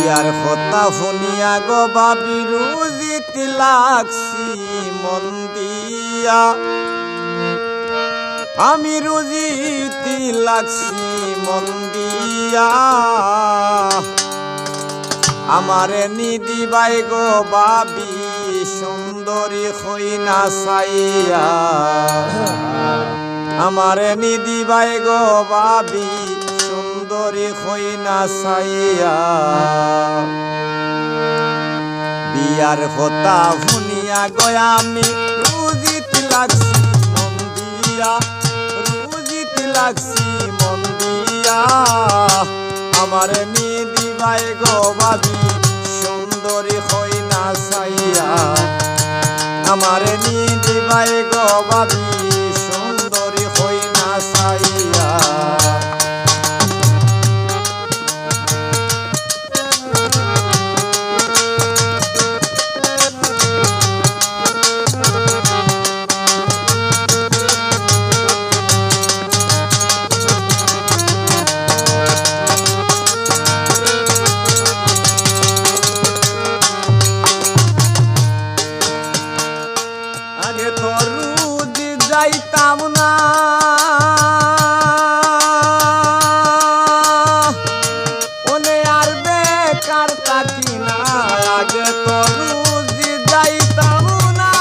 বিয়ার কথা শুনিয়া গো ভাবি রুজিতে লাগছি মন দিয়া, আমি রুজিতে লাগছি মন দিয়া। আমারে নিদিবাই গো ভাবি সুন্দরী হইনা চাইয়া, আমারে নিদিবাই গো ভাবি সুন্দরী হইনা চাইয়া। বিয়ার কথা শুনিয়া গয়া আমি রুজিতে লাগছি মন দিয়া, রুজিতে লাগছি মন দিয়া। আমারে নিদিবাই গো ভাবি সুন্দরী হইনা চাইয়া, আমারে নিদিবাই গো ভাবি সুন্দরী হইনা চাইয়া। আগে তো রুজি যাইতাম না, ওনে আর বেকার থাকি না। আগে তো রুজি যাইতাম না,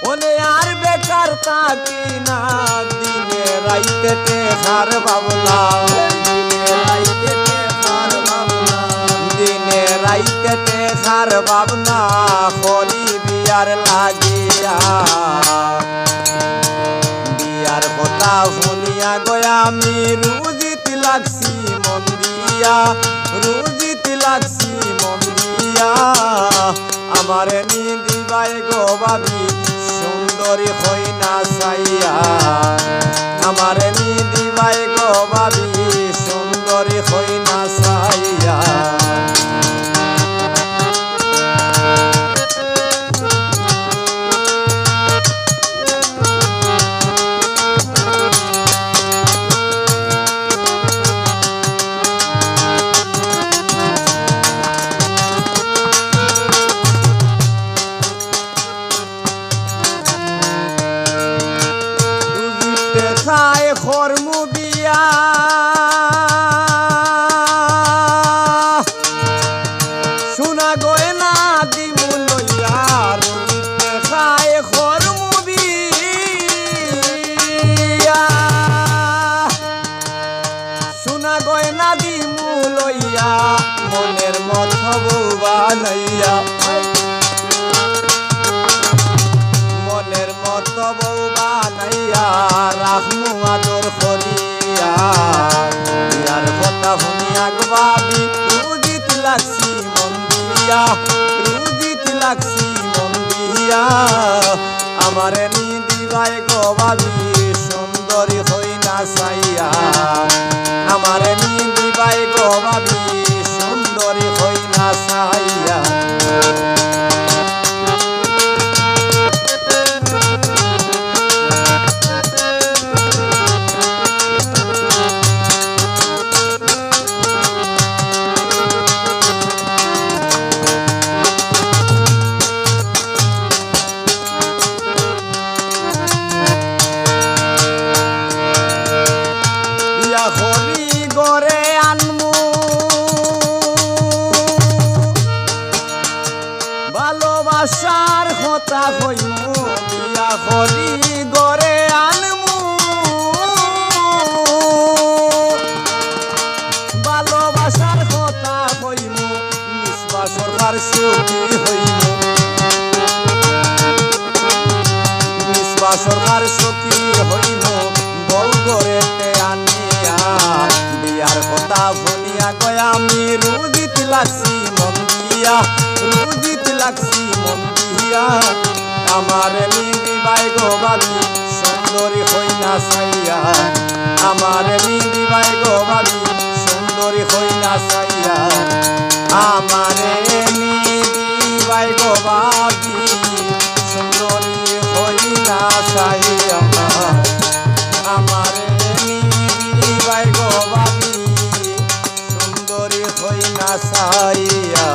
ওনে আর বেকার থাকি না। দিনে রাইতে টেকার ভাবনা, দিনে রাইতে টেকার ভাবনা, দিনে রাইতে টেকার ভাবনা করি বিয়ার লাগিয়া। বিয়ার কথা শুনিয়া গয়া আমি রুজিতে লাগছি মন দিয়া, রুজিতে লাগছি মন দিয়া। আমারে নিদিবাই গো ভাবি সুন্দরী হইনা চাইয়া, আমারে নিদিবাই গো ভাবি সুন্দরী হইনা চাইয়া। খায় খরমু বিয়া, সোনা গয়না দিমু লইয়া। রুজিতে খায় খরমু বিয়া, সোনা গয়না দিমু লইয়া। মনের মত বউ বানাইয়া, মনের মত বউ বানাইয়া রাখমু আদর করিয়া। বিয়ার কথা শুনিয়া গো ভাবি রুজিতে লাগছি মন দিয়া, রুজিতে লাগছি মন দিয়া। আমারে নিদিবাই গো ভাবি সুন্দরী হইনা চাইয়া, আমারে নিদিবাই গো ভাবি সুন্দরী হইনা চাইয়া। হরি গরে আনমু ভালোবাসার কথা হইমু। বিয়া হরি গরে আনমু ভালোবাসার কথা হইমু। নিসবা সরকার সুখী হইমু, নিসবা সরকার সুখী হইমু বউ গরেতে আনিয়া। বিয়ার কথা শুনিয়া গয়া আমি রুজিতে লাগছি মন দিয়া, রুজিতে লাগছি মন দিয়া। আমারে নিদিবাই গো ভাবি সুন্দরী হইনা চাইয়া, আমারে নিদিবাই গো ভাবি সুন্দরী হইনা চাইয়া। আমারে নিদিবাই গো ভাবি সুন্দরী হইনা চাইয়া, আমারে নিদিবাই গো হই না সাইয়া